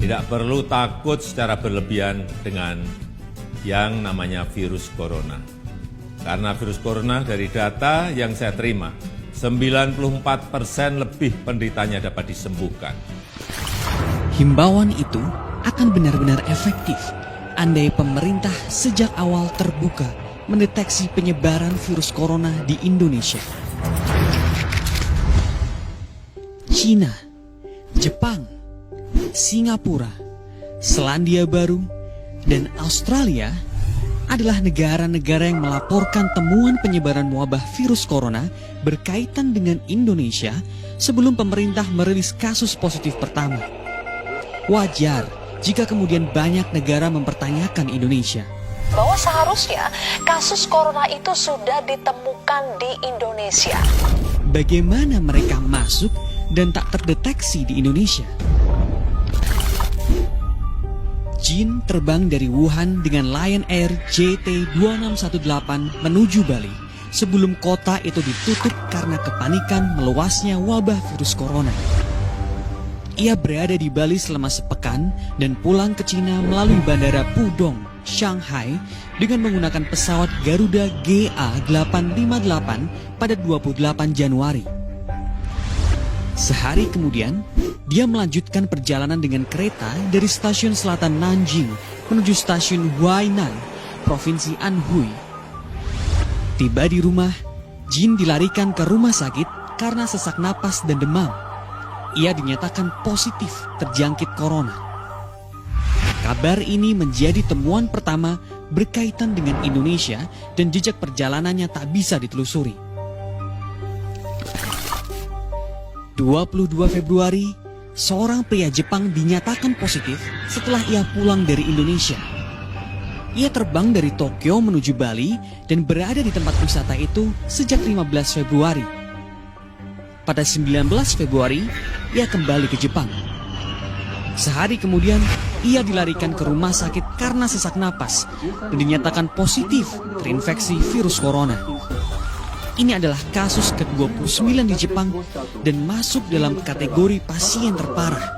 Tidak perlu takut secara berlebihan dengan yang namanya virus corona. Karena virus corona dari data yang saya terima, 94% lebih penderitanya dapat disembuhkan. Himbauan itu akan benar-benar efektif andai pemerintah sejak awal terbuka mendeteksi penyebaran virus corona di Indonesia. China, Jepang, Singapura, Selandia Baru, dan Australia adalah negara-negara yang melaporkan temuan penyebaran wabah virus corona berkaitan dengan Indonesia sebelum pemerintah merilis kasus positif pertama. Wajar jika kemudian banyak negara mempertanyakan Indonesia. Bahwa seharusnya kasus corona itu sudah ditemukan di Indonesia. Bagaimana mereka masuk dan tak terdeteksi di Indonesia? Jin terbang dari Wuhan dengan Lion Air JT2618 menuju Bali sebelum kota itu ditutup karena kepanikan meluasnya wabah virus corona. Ia berada di Bali selama sepekan dan pulang ke Cina melalui bandara Pudong, Shanghai dengan menggunakan pesawat Garuda GA858 pada 28 Januari. Sehari kemudian, dia melanjutkan perjalanan dengan kereta dari stasiun selatan Nanjing menuju stasiun Huainan, Provinsi Anhui. Tiba di rumah, Jin dilarikan ke rumah sakit karena sesak napas dan demam. Ia dinyatakan positif terjangkit corona. Kabar ini menjadi temuan pertama berkaitan dengan Indonesia dan jejak perjalanannya tak bisa ditelusuri. 22 Februari, seorang pria Jepang dinyatakan positif setelah ia pulang dari Indonesia. Ia terbang dari Tokyo menuju Bali dan berada di tempat wisata itu sejak 15 Februari. Pada 19 Februari, ia kembali ke Jepang. Sehari kemudian, ia dilarikan ke rumah sakit karena sesak napas dan dinyatakan positif terinfeksi virus corona. Ini adalah kasus ke-29 di Jepang dan masuk dalam kategori pasien terparah.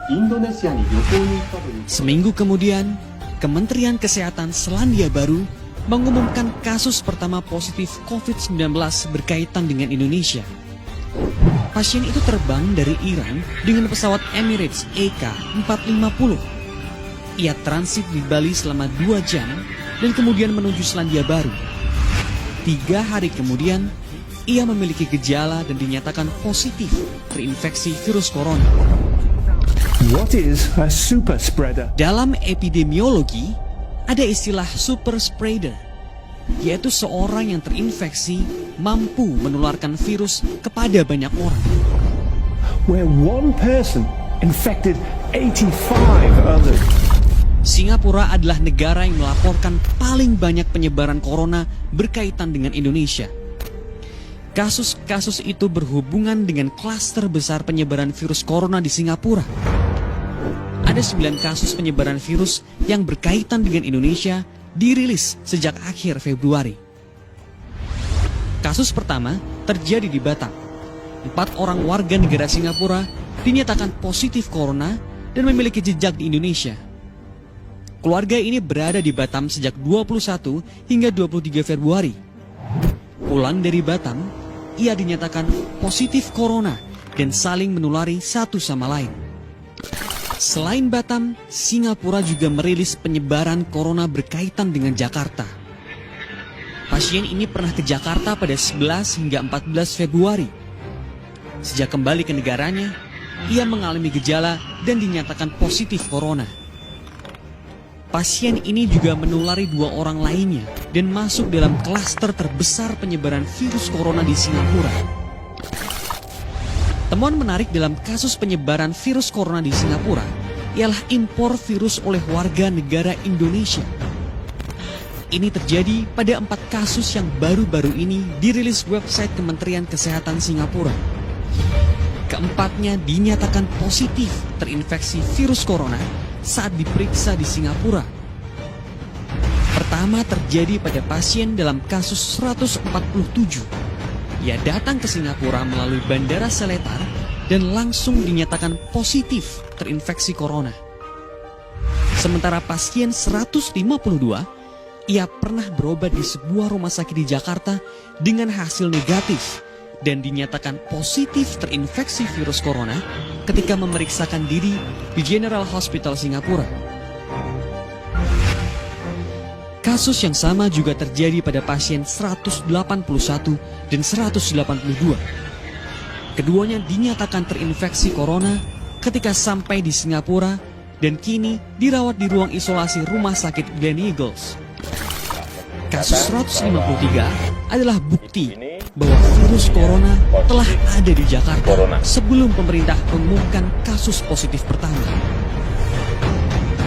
Seminggu kemudian, Kementerian Kesehatan Selandia Baru mengumumkan kasus pertama positif COVID-19 berkaitan dengan Indonesia. Pasien itu terbang dari Iran dengan pesawat Emirates EK450. Ia transit di Bali selama 2 jam dan kemudian menuju Selandia Baru. 3 hari kemudian, ia memiliki gejala dan dinyatakan positif terinfeksi virus corona. What is a super spreader? Dalam epidemiologi, ada istilah super spreader, yaitu seorang yang terinfeksi mampu menularkan virus kepada banyak orang. Where one person infected 85 others. Singapura adalah negara yang melaporkan paling banyak penyebaran corona berkaitan dengan Indonesia. Kasus-kasus itu berhubungan dengan klaster besar penyebaran virus corona di Singapura. Ada 9 kasus penyebaran virus yang berkaitan dengan Indonesia dirilis sejak akhir Februari. Kasus pertama terjadi di Batam. 4 orang warga negara Singapura dinyatakan positif corona dan memiliki jejak di Indonesia. Keluarga ini berada di Batam sejak 21 hingga 23 Februari. Pulang dari Batam, ia dinyatakan positif corona dan saling menulari satu sama lain. Selain Batam, Singapura juga merilis penyebaran corona berkaitan dengan Jakarta. Pasien ini pernah ke Jakarta pada 11 hingga 14 Februari. Sejak kembali ke negaranya, ia mengalami gejala dan dinyatakan positif corona. Pasien ini juga menulari 2 orang lainnya dan masuk dalam klaster terbesar penyebaran virus corona di Singapura. Temuan menarik dalam kasus penyebaran virus corona di Singapura ialah impor virus oleh warga negara Indonesia. Ini terjadi pada 4 kasus yang baru-baru ini dirilis website Kementerian Kesehatan Singapura. Keempatnya dinyatakan positif terinfeksi virus corona saat diperiksa di Singapura. Pertama terjadi pada pasien dalam kasus 147. Ia datang ke Singapura melalui Bandara Seletar dan langsung dinyatakan positif terinfeksi corona. Sementara pasien 152, ia pernah berobat di sebuah rumah sakit di Jakarta dengan hasil negatif dan dinyatakan positif terinfeksi virus corona ketika memeriksakan diri di General Hospital Singapura. Kasus yang sama juga terjadi pada pasien 181 dan 182. Keduanya dinyatakan terinfeksi corona ketika sampai di Singapura dan kini dirawat di ruang isolasi Rumah Sakit Gleneagles. Kasus 153 adalah bukti bahwa virus corona telah ada di Jakarta sebelum pemerintah mengumumkan kasus positif pertama.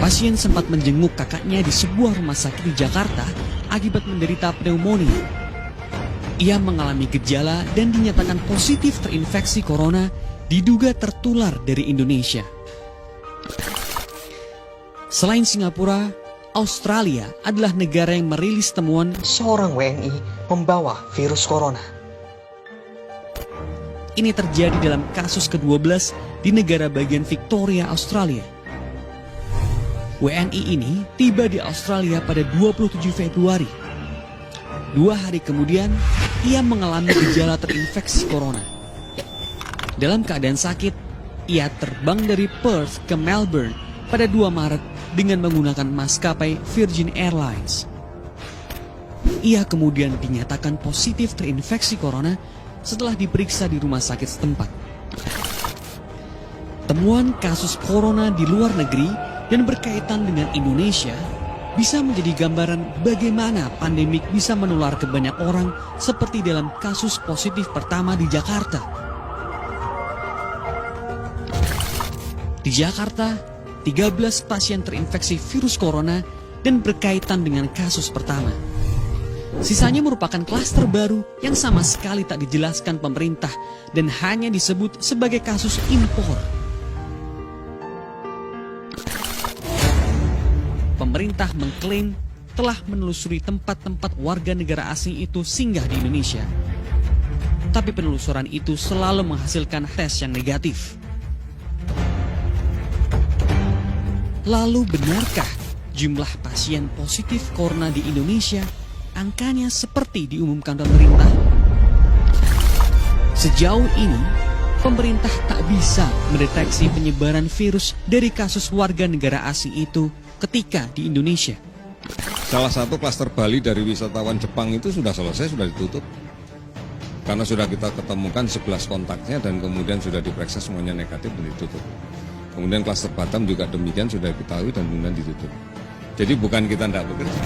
Pasien sempat menjenguk kakaknya di sebuah rumah sakit di Jakarta akibat menderita pneumonia. Ia mengalami gejala dan dinyatakan positif terinfeksi corona, diduga tertular dari Indonesia. Selain Singapura, Australia adalah negara yang merilis temuan seorang WNI membawa virus corona. Ini terjadi dalam kasus ke-12 di negara bagian Victoria, Australia. WNI ini tiba di Australia pada 27 Februari. 2 hari kemudian, ia mengalami gejala terinfeksi corona. Dalam keadaan sakit, ia terbang dari Perth ke Melbourne pada 2 Maret dengan menggunakan maskapai Virgin Airlines. Ia kemudian dinyatakan positif terinfeksi corona setelah diperiksa di rumah sakit setempat. Temuan kasus corona di luar negeri dan berkaitan dengan Indonesia bisa menjadi gambaran bagaimana pandemik bisa menular ke banyak orang seperti dalam kasus positif pertama di Jakarta. Di Jakarta, 13 pasien terinfeksi virus corona dan berkaitan dengan kasus pertama. Sisanya merupakan klaster baru yang sama sekali tak dijelaskan pemerintah dan hanya disebut sebagai kasus impor. Pemerintah mengklaim telah menelusuri tempat-tempat warga negara asing itu singgah di Indonesia. Tapi penelusuran itu selalu menghasilkan tes yang negatif. Lalu benarkah jumlah pasien positif corona di Indonesia angkanya seperti diumumkan pemerintah? Sejauh ini, pemerintah tak bisa mendeteksi penyebaran virus dari kasus warga negara asing itu ketika di Indonesia. Salah satu klaster Bali dari wisatawan Jepang itu sudah selesai, sudah ditutup. Karena sudah kita ketemukan 11 kontaknya dan kemudian sudah diperiksa semuanya negatif dan ditutup. Kemudian klaster Batam juga demikian sudah diketahui dan kemudian ditutup. Jadi bukan kita tidak bekerja.